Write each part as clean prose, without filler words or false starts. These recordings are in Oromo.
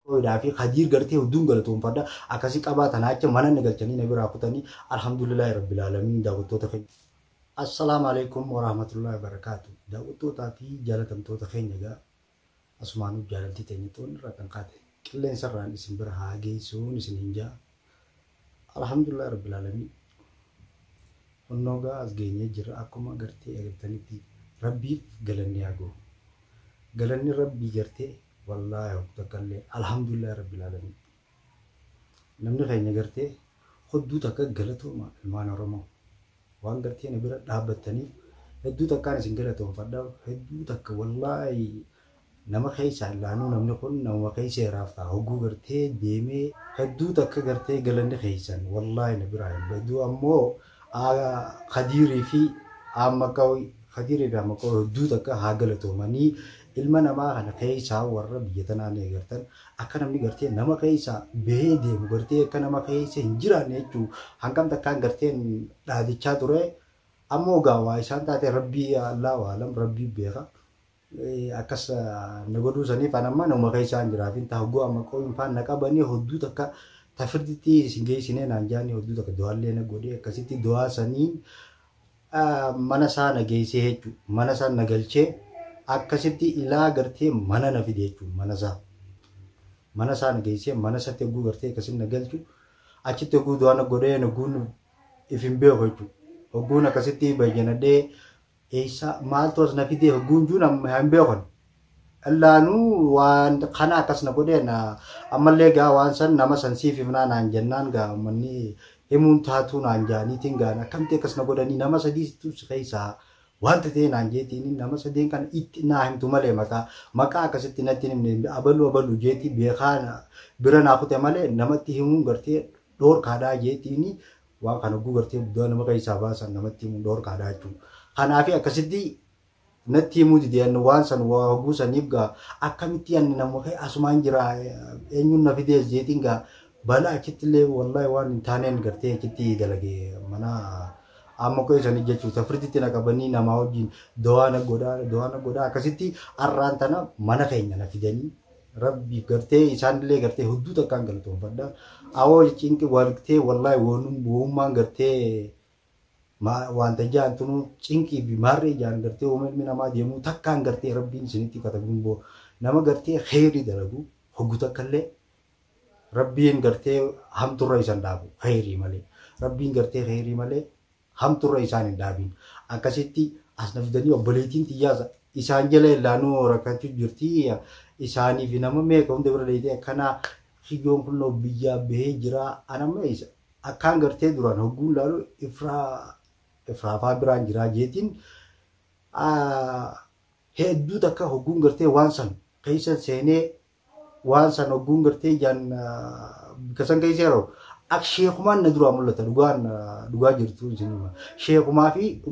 Odaa fi hadir gartee hedduun galatoonfadha. Akkasii qabaatan acha mana nagalchanii na biraa kutanii alhamdulillahi rabbil alamin daawwattoota keenya. Assalaamu alaikum warahmatullahi wabarakatuh. Daawwattootaa fi jaalatamtoota keenya egaa asumaanuu jaalaltii teenyatoonni irraa kan kaate qilleensa irraan isin bira haa geessuun isin hin jaa. Alhamdulillahi rabbil alamin. Onnoo gaa as geenyee jira akkuma gartee eegatanitti rabbiif galanni haa ga'u. Galanni rabbii gartee والله وتكلم الحمد لله رب العالمين نمني خيني قرتي خدو تك قلتو ما المانا رمو وان قرتي نبرا دابتني هدو تكاني سنقلتو فداو هدو تك والله نما خيسا لانو نمني خون نما خيسا رافتا هقو قرتي ديمي هدو تك قرتي قلني خيسان والله نبرا بدو أمو خديري في عمكوي خديري في عمكوي هدو تك هاقلتو ماني ilma namaa kana keessa warra biyya tanaa ne gartan akka namni gartee nama keessa bahee deemu gartee akka nama keessa hin jiraanne jechuun hangam takkaan gartee dhaadichaa ture ammoo gaawaa isaan taate rabbii Allah waalam rabbii beeka akkas na godhuu saniif anamma nama keessa hin jiraatin taa'uu amma qoyin faan na qabanii hedduu takka tafirditti isin geessinee naan jaanii hedduu takka du'aallee na godhee akkasitti du'aa sanii mana isaa na geessee jechuudha mana isaa na galchee. Akkasitti ilaa gartee mana na fide jechuun mana isaa na geessee mana isaatti eeguu gartee akkasitti na galchu achitti eeguu du'aan godhee naguun ifin beeku jechuudha. Eeguun akkasitti bayyanadhee eessa maaltu as na fide eeguun juun hin beekan. Allaanuu waan kana akkas na godhee ammallee gaa waan san nama sansiif himnaa naan jennaan gaa manni himuun taatu naan jaaniitiin gaa akkamti akkas na godhanii nama sadiitu keessaa. Wanta ta'e naan jeetiin nama sadeen kan itti naa himtu malee maqaa akkasitti natti himne abalu jeetii beekaan bira naa kute malee namatti himuun gartee dhoorkaadhaa jeetiin waan kana guu gartee bu'aa nama keessaa baasan namatti himuun dhoorkaadhaa jechuudha. Kanaaf akkasitti natti himuu dideen waan san hoguu saniif gaa akkamitti ani nama asumaan jira eenyuun na fidees jeetiin gaa balaa achitti illee wallahi waan hin taaneen gartee achitti dalagee mana. Amma kau isaan jechuun tafirtitti na qabanii namaa wajjin do'aana godhaa akkasitti arraan tana mana keenya na fidanii rabbi gartee isaanillee gartee hedduu takkaan galatoonfadha. Awoo cinqi walqitee wallahi woommaan gartee wanta jaan tunu cinqii fi maarree jaan gartee uumamni namaa deemuu takkaan gartee rabbiin isinitti katabuun boo nama gartee khayrii dalagu hoggu takkallee rabbiin gartee hamturra isaan dhaabu khayrii malee rabbiin gartee khayrii malee. Hamturra isaan hin dhaabin akkasitti as na fidanii obboleettiin xiyyaasa isaan jala ilaanuu rakkachuu jirti isaanii fi nama meeqa hunda bira dheedee akkana hiyyoon kun biyyaa bahee jira anamma isa akkaan gartee duraan hogguun laalu ifraafaa biraan jira jeetiin hedduu takka hogguun gartee waan san keessa seenee waan san hogguun gartee jaan kasan keessa yeroo. Ak sheekumaan na dura mul'ata dhugaa jirtu isinima sheekumaa fi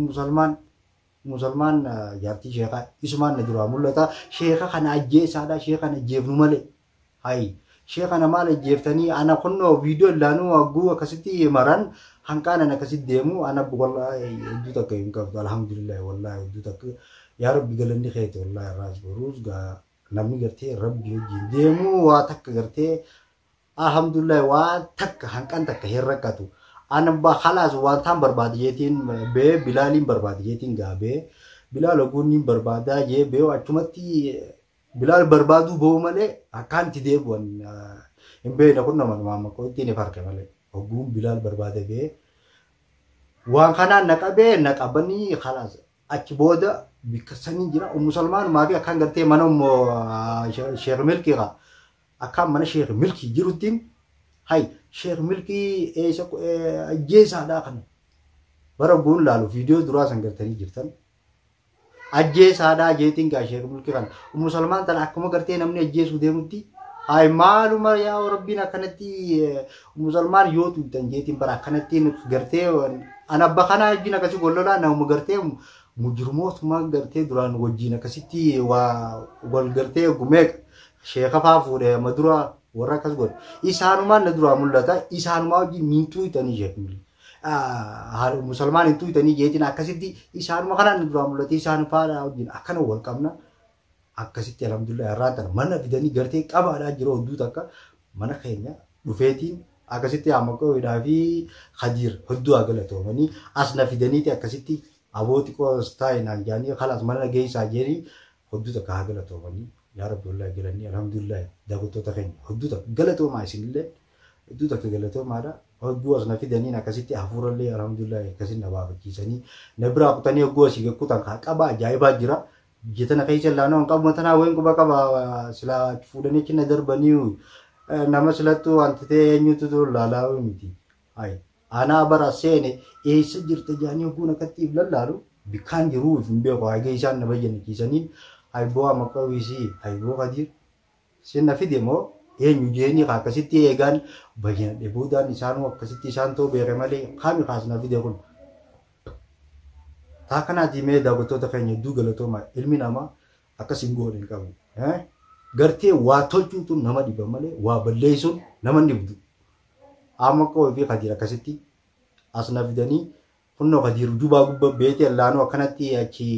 musalmaan jaartii sheekaa isumaan na dura mul'ata sheeka kana ajjeesaadha sheeka kana ajjeefnu malee hayi sheeka kana maal ajjeeftanii ana kunnoo viidiyoo ilaanuu wagguu akkasitti maran hanqaanan akkasitti deemu ana wallahi hedduu takka hin qabdu alhamdulillah wallahi hedduu takka yaa rabbi galanni keete wallahi irraas boruus gaa namni gartee rabbi wajjin deemu waa takka gartee alhamdulillah waan takka hanqan takka herrakatu ana ba khalas waan tan barbaadiyeetiin be bilaaliin barbaadiyeetiin gaabe bilaal oguuniin barbaadaa jee be achumatti bilaal barbaadu boo malee akkanti deebuwan hin beena kun nama maama ko ittiin farqe malee oguun bilaal barbaade be waan kanaan naqabee naqabanii khalas achi booda bikasanii jira musulmaan maafi akkan gartee mana sheekh milkii Akkam mana sheekh milkii jirutiin hay sheekh milkii eessa ajjeesaadhaa kana bara guun laalu viidiyoo duraa san gartanii jirtan ajjeesaadhaa jeetiin gaa sheekh milkii kana musulmaan tan akkuma gartee namni ajjeesuu deemutti hay maaluma yaa rabbiin akkanatti musulmaan yoo tuutan jeetiin bara akkanatti gartee ana abba kana wajjin akkasii gollolaa nama gartee mujirmootuma gartee duraan wajjin akkasitti wal gartee gumeeq. Sheekha faafuudhe madura warra akkas godhe isaanumaan na duraa mul'ata isaanumaa wajjin miintuu itanii sheekmili musulmaan hintuu itanii jeetiin akkasitti isaanuma kanaan na duraa mul'ata isaan faadhaa wajjin akkana wal qabna akkasitti alhamdulillah irraa tan mana fidanii gartee qabaadhaa jiru hedduu takka mana keenya dhufeetiin akkasitti Amakoowidhaa fi Khadiir hedduu galatoomanii as na fidaniiti akkasitti abooti qoostaa naan jaanii khalas mana geessaa jeeri hedduu takka galatoomanii yaa rabbi wallahi galanii alhamdulillah daawwattoota keenya hedduu takka galatoomaa isinillee hedduu takka galatoomaadha hedduu as na fidaniin akkasitti hafuurallee alhamdulillah akkasitti na baafachiisanii na biraa kutanii hedduu asii gakuutan qaba ajaa'ibaa jira jetana keessa laanoo qabu matanaa wayin quba qaba sila fuudhanii cina darbanii nama silatu antite eenyutu laalaa miti ay ana bara seene eessa jirta jaanii hubuna katti lallaalu bikaan jiru fimbe ko age isaan na bayyana kisaniin ay bo Amakawisi ay bo Khadiir sinna fidemo eenyu jeeni akkasitti eegan bayyana debuudaan isaanu akkasitti isaan too beere malee qaami kaasna fide kun taakanaati mee daawwattoota keenya hedduu galatooma ilmi namaa akkasiin godhin qabu gartee waa tolchuutu nama dhiba malee waa balleessuun nama dhibdu Amakoo fi Khadiir akkasitti as na fidanii kunno Khadiir jubaa gubba beete laanoo akkanatti achi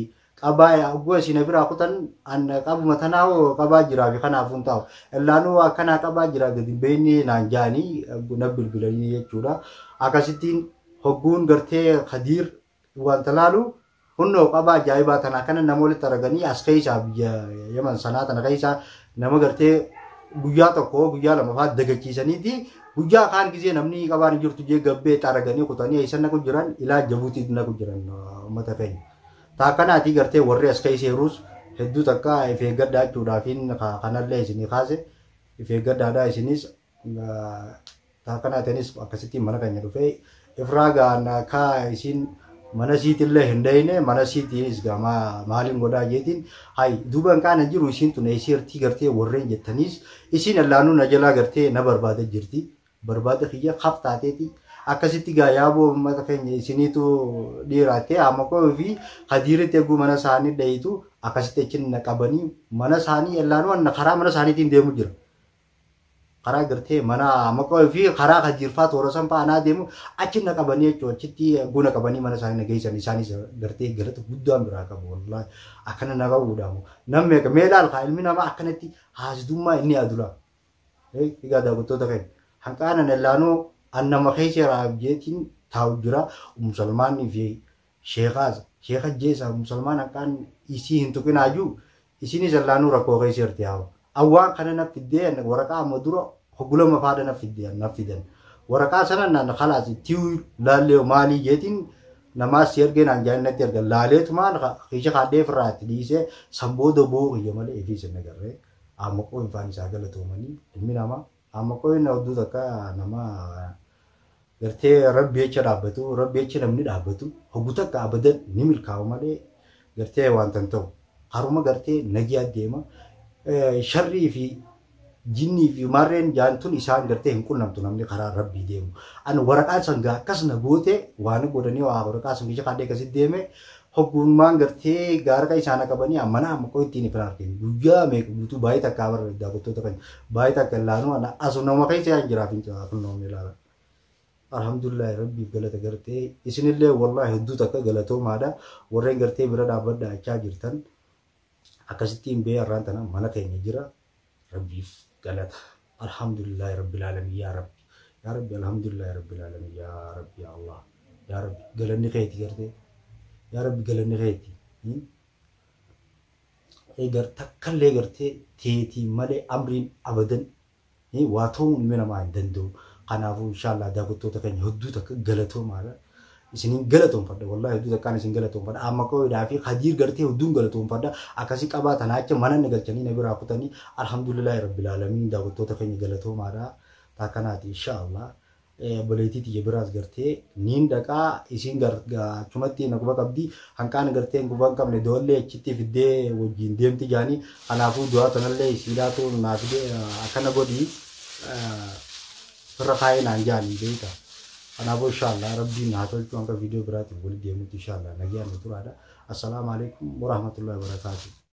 qabaa oguu isin biraa kutan an qabu matanaa qabaa jira fi kanaafuu ta'u laanoo akkana qabaa jira gadi beeni naan jaanii na bilbilanii jechuudha akkasittiin hogguun gartee Khadiir waan talaalu kunno qabaa ajaa'ibaa tana kana namoonni taraganii as keessa biyya Yaman sanaa tana keessa nama gartee guyyaa tokko guyyaa lama fa'aa dagachiisaniiti guyyaa kaan gisee namni qabaan jirtu jee gabbee taraganii kutanii eessan na ku jiran ilaa Jabuutii na ku jiran uummata keenya taakanaati gartee warri as keessa heerus hedduu takka ifee gaddaa jechuudhaafiin kanallee isinii kaase ifee gaddaadhaa isinis taakanaatiinis akkasitti mana keenya dhufee ifraa gaana kaa isin mana siitillee hin dhayne mana siitiinis gama maaliin godhaa jeetiin hay duuban kaana jiru isin tun eesirtii gartee warreen jettaniis isin allaanuu na jalaa gartee na barbaade jirti barbaade kiyya qaftaateeti akkasitti gaa yaaboo uummata keenya isiniitu dhiiraatee Amakoo fi Khadiiritti eeguu mana isaanii dhayitu akkasitti achiin na qabanii mana isaanii allaanuu karaa mana isaaniitiin deemu jira karaa gartee mana Amakoo fi karaa Khadiir faa toorosan faanaa deemu achiin na qabanii jechuudha achitti guna qabanii mana isaanii na geessan isaanis gartee galata guddaan biraa qabu wallahi akkana na qabuudhaamu namni meelaal kaa ilmi namaa akkanatti haasdummaa inni adula egaa daawwattoota keenya hanqaanan allaanuu annama keessa raabjeetiin taa'u jira musulmaanii fi sheekha jeesa musulmaan hanqaan isii hin tuqinaayyu isinis allaanuu rakkoo keessa jirti haa awwaan kana na fiddee waraqaa amma dura hoggulama faada na fidan waraqaa sana naan khalaas tiu laalee maalii jeetiin namaas ergeen anjaannatti erga laaleetumaan keessa kaadhee firraatti dhiisee sambooda booqiyya malee efiis hin agarree Amakoo hin faan isaa galatoomanii ilmi namaa Amakoo hin hedduu takka nama gartee rabbi jecha dhaabbatu rabbi jecha namni dhaabbatu hogguu takka abadan ni milkaa'u malee gartee waan tan ta'u haruma gartee nagiyaa deema sharrii fi jinnii fi marreen jaantun isaan gartee hin qunnamtu namni karaa rabbii deemu an waraqaa sangaa akkas na goote waan godhanii waa waraqaa san keessa kaadhee akkasitti deeme hoggummaan gartee gaara isaan qabanii mana Amakoo ittiin ifan arginu guyyaa meeqa guutuu baay'ee takkaa barra daawwattoota kan baay'ee takka laanuu asuma keessa jiraaf hin kunnoomne ilaala alhamdulillah rabbi galata gartee isinillee wallahi hedduu takka galatoomaadha warreen gartee bira dhaabbadhaa achaa jirtan akkasittiin bee arraan tana mana keenya jira rabbiif galata alhamdulillah rabbil alamin ya rabbi alhamdulillah rabbil alamin ya rabbi ya Allah ya rabbi galanni keeti gartee ya rabbi galanni keeti egar takkallee gartee teetii malee amriin abadan waa ta'uun ilmi namaa hin danda'u kanaafuu inshallah daawwattoota keenya hedduu takka galatoomaadha isinin galatoomfadha wallahi hedduu takkaan isin galatoomfadha Amakoodhaa fi Khadiir gartee hedduun galatoomfadha akkasii qabaatan acha mana nagalchanii na biraa kutanii alhamdulillah rabbil alamin daawwattoota keenya galatoomaadha taakanaati inshallah boleetiiti biraas gartee niin dhaqaa isin achumatti na quba qabdi hanqaan gartee quba hin qabne doollee achitti fiddee wajjin deemti jaanii kanaafuu du'aa tanallee isiidhaatu naa fidee akkana godhii firra kaayee naan jaanii beeka kanaafuu inshallah rabbiin haa tolchu hanga viidiyoo biraatiin walitti deemutti inshallah nagaan turaadha assalaamu alaikum warahmatullahi wabarakatuh